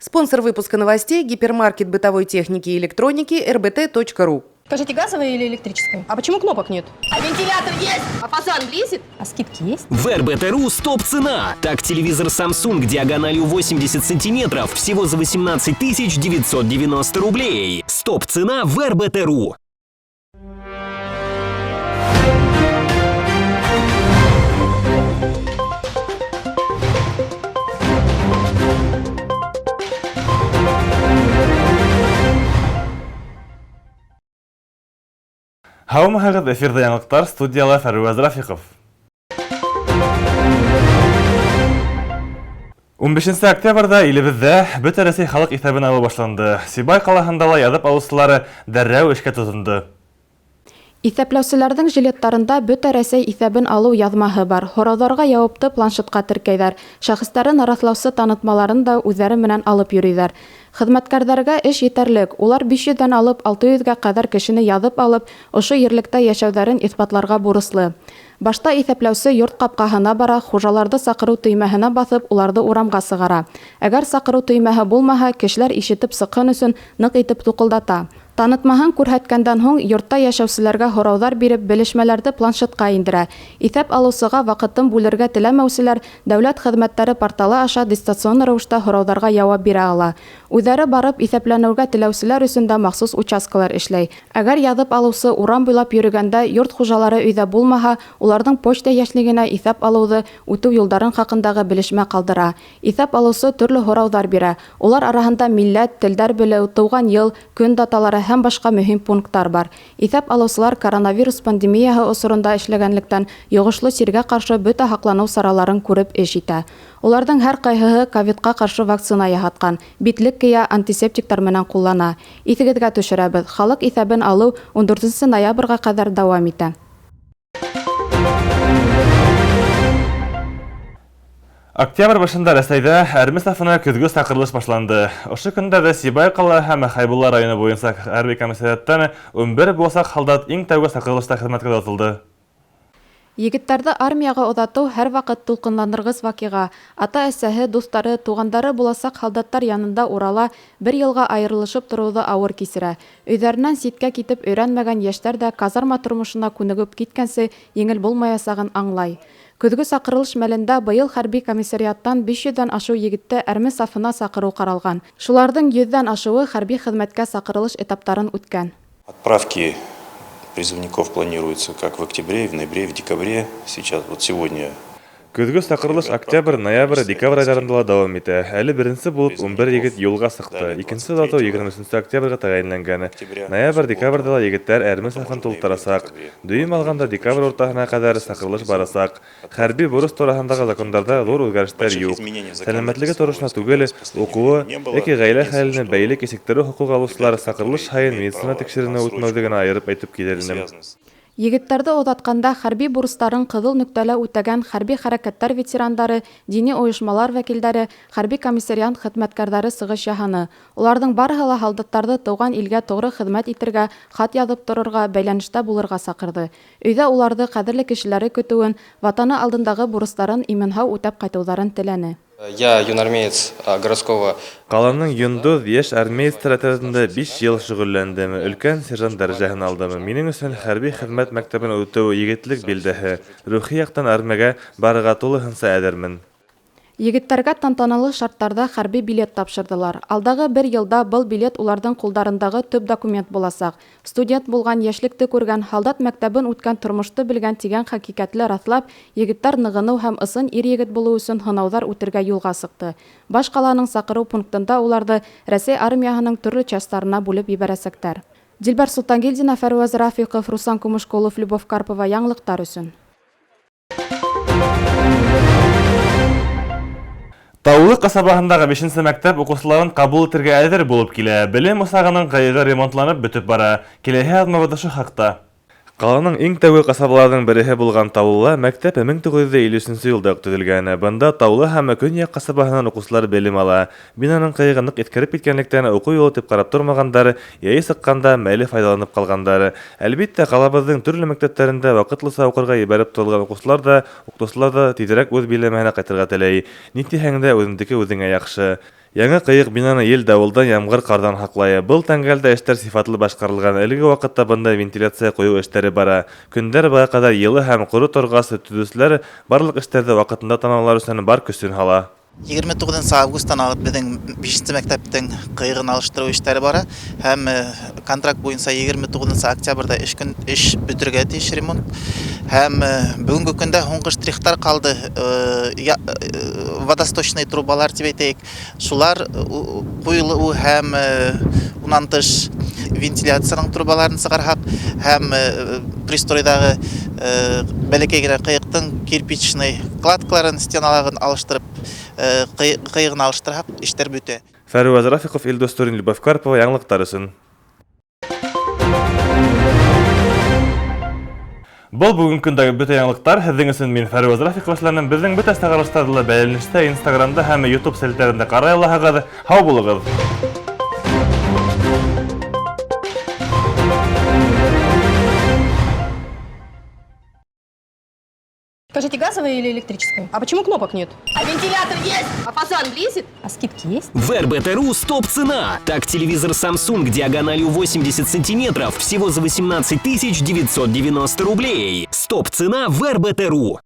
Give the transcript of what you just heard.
Спонсор выпуска новостей – гипермаркет бытовой техники и электроники rbt.ru. Скажите, газовый или электрический? А почему кнопок нет? А вентилятор есть? А фасан влезет? А скидки есть? В РБТ.ру стоп-цена. Так, телевизор Samsung диагональю 80 сантиметров всего за 18 990 рублей. Стоп-цена в РБТ.ру. Һаумыһығыҙ, эфирҙа яңылыҡтар, студияла Фәруаз Рафиҡов. 15 октябрда илебеҙҙә бөтә Рәсәй халыҡ иҫәбен алыу башланды. Сибай ҡалаһында ла яҙып алыусылары дәррәү эшкә тотондо. Иҫәпләүселәрҙең жилеттарында бөтә Рәсәй иҫәбен алыу яҙмаһы бар. Һорауҙарға яуапты планшетҡа теркәйҙәр. Шәхестәрен раҫлаусы танытмаларын да үҙҙәре менән алып йөрөйҙәр. Хеҙмәткәрҙәргә эш етәрлек. Улар 500-дән алып 600-гә ҡәҙәр кешене яҙып алып, ошо ерлектә йәшәүҙәрен иҫбатларға бурыслы. Башта иҫәпләүсе йорт ҡапҡаһына бара, хужаларҙы саҡырыу төймәһенә баҫып, уларҙы урамға сығара. Әгәр саҡырыу төймәһе булмаһа, кешеләр ишетеп сыҡһын өсөн ныҡ итеп туҡылдата. Танытмаһын күрһәткәндән һуң йортта йәшәүселәргә һорауҙар биреп, белешмәләрҙе планшетҡа индерә. Иҫәп алыусыға ваҡытын бүлергә теләмәүселәр дәүләт хеҙмәттәре порталы аша дистанцион рәүештә һорауҙарға яуап бирә ала. Үҙҙәре барып иҫәпләнеүгә теләүселәр өсөн дә махсус участкалар эшләй. Әгәр яҙып алыусы урам буйлап йөрөгәндә йорт хужалары өйҙә булмаһа, уларҙың почта йәшлегенә иҫәп алыуҙы, үтеү юлдарын хаҡындағы белешмә ҡалдыра. Иҫәп алыусы төрлө һорауҙар бирә. Улар араһында милләт, телдәр белеү, тыуған йыл, көн даталары һәм башҡа мөһим пункттар бар. Иҫәп алыусылар коронавирус пандемияһы осоронда эшләгәнлектән йоғошло сиргә ҡаршы бөтә һаҡланыу сараларын күреп эш итә. Уларҙың һәр ҡайһыһы ковидҡа ҡаршы вакцина яһатҡан, битлек кейә, антисептиктар менән ҡуллана. Иҫегеҙгә төшөрәбеҙ, халыҡ иҫәбен алыу 14 ноябргә ҡәҙәр дауам итә. Октябрь башында Рәсәйҙә әрме сафына көҙгө саҡырылыш башланды. Ошо көндәрҙә Сибай ҡала һәм Хәйбулла районы буйынса хәрби комиссариаттан 11 буласаҡ һалдат иң тәүге саҡырылышта хеҙмәткә оҙатылды. Егеттәрҙе армияға оҙатыу һәр ваҡыт тулҡынландырғыс ваҡиға. Ата-әсәһе, дуҫтары, туғандары буласаҡ һалдаттар янында урала, бер йылға айырылышып тороуҙы ауыр кисерә. Өйҙәренән ситкә китеп өйрәнмәгән йәштәр ҙә казарма тормошона күнегеп киткәнсе еңел булмаясағын аңлай. Көҙгө саҡырылыш мәлендә быйыл хәрби комиссариаттан 500-дән ашыу егетте әрме сафына саҡырыу ҡаралған. Шуларҙың 100-дән ашыуы хәрби хеҙмәткә саҡырылыш этаптарын үткән. Отправки призывников планируется как в октябре, в ноябре, в декабре. Сейчас, вот сегодня. Көҙгө саҡырылыш октябрь, ноябрь, декабрь айҙарында ла дауам итә. Әле беренсе булып 11 егет юлға сыҡты. Икенсе оҙатыу 23 октябргә тәғәйенләнгән. Ноябрь, декабрҙә ла егеттәр әрме сафын тултырасаҡ. Дөйөм алғанда декабрь уртаһына ҡәҙәр саҡырылыш барасаҡ. Хәрби бурыс тураһындағы закондарҙа ҙур үҙгәрештәр юҡ. Сәләмәтлеге торошона түгел, уҡыуы йәки ғаилә хәленә бәйле кисектереү хоҡуғы алыусылар саҡырылыш һайын медицина тикшереүенә үтмәүҙе генә айырып әйтеп килер инем. Егеттәрҙе оҙатҡанда хәрби бурыстарын ҡыҙыл нөктәлә үтәгән хәрби хәрәкәттәр ветерандары, дини ойошмалар вәкилдәре, хәрби комиссариат хеҙмәткәрҙәре сығыш яһаны. Уларҙың барыһы ла һалдаттарҙы тыуған илгә тоғро хеҙмәт итергә, хат яҙып торорға, бәйләнештә булырға саҡырҙы. Өйҙә уларҙы ҡәҙерле кешеләре көтөүен, ватаны алдындағы бурыстарын имен-һау үтәп ҡайтыуҙарын теләне. Я юнармеец городского. Ҡаланың йондоҙ йәш армеецтар отрядында 5 йыл шөғөлләндем. Өлкән сержант дәрәжәһен алдым. Минең өсөн хәрби хеҙмәт мәктәбен үтеү егетлек билдәһе. Рухи яҡтан армиягә барырға тулыһынса әҙермен. Егеттәргә тантаналы шарттарҙа хәрби билет тапшырҙылар. Алдағы бер йылда был билет уларҙың ҡулдарындағы төп документ буласаҡ. Студент булған, йәшлекте күргән, һалдат мәктәбен үткән, тормошто белгән тигән хәҡиҡәтле раҫлап, егеттәр нығыныу һәм ысын ир-егет булыу өсөн һынауҙар үтергә юлға сыҡты. Баш ҡаланың саҡырыу пунктында уларҙы Рәсәй армияһының төрлө частарына бүлеп ебәрәсәктәр. Дилбәр Султангилдина, Фәруаз Рафиҡов, Руслан Көмөшҡолов, Любовь Карпова, яңылыҡтар өсөн. Таулы ҡасабаһындағы 5-нче мәктәп уҡыусыларын ҡабул итергә әҙер булып килә. Белем усағының ҡайығы ремонтланып бөтөп бара. Киләһе аҙмабыҙ ошо хаҡта. Ҡаланың иң тәүге ҡасабаларҙың береһе булған Таулыла мәктәп 1953 йылда төҙөлгән. Бында Таулы һәм Көньяҡ ҡасабаһынан уҡыусылар белем ала. Бинаның ҡайығы ныҡ иҫкереп киткәнлектән уҡыу юлы тип ҡарап тормағандар, яйы сыҡҡанда мәле файҙаланып ҡалғандар. Әлбиттә, ҡалабыҙҙың төрлө мәктәптәрендә ваҡытлыса уҡырға ебәреп торолған уҡыусылар да, уҡытыусылар да тиҙерәк үҙ биләмәһенә ҡайтырға теләй. Ни тиһәң дә үҙеңдеке үҙеңә яҡшы. Яңа кыйык бинаны ел давылдан, ямгыр, кардан хаклая. Был тәңгәлдә эшләр сифатлы башкарылган. Әлеге вакытта бында вентиляция кую эшләре бара. Көндәр бая кадәр йылы һәм куры торгасы төзүчеләр барлык эшләрдә вакытында таналар өчен бар көчен һала. 29 августтан алып безнең 5 мәктәптең кыйгын алыштыру эшләре бара һәм контракт буенча 29 октябрьдә эш бетергә тиеш ремонт һәм бүгенге көндә һуңгы штрихтар калды. Водосточный трубалар дип әйтәйек, шулар куелу һәм унан тыш вентиляцияның трубаларын сыгархак һәм пристройдагы бәләкәй генә кыйктың кирпичный кладкаларын, стеналарын алыштырып кыйгын алыштырып эшләр бүтә. Фәрваз Рафиков, Илдус Турин, Любовь Карпова, яңлыктар өчен. Бұл бүгін көндәге бөтә яңлыктар. Һеҙҙең өсөн мин Фәрваз Рафиков эшләрен безнең бөтә сәгәрәлештәрдә бәйләнештә Инстаграмда һәм YouTube сәлтәрендә карай алаһығыҙ. Һау булығыҙ. Скажите, газовая или электрическая? А почему кнопок нет? А вентилятор есть? А фазан влезет? А скидки есть? В РБТ.ру стоп-цена. Так телевизор Samsung диагональю 80 сантиметров всего за 18 990 рублей. Стоп-цена в РБТ.ру.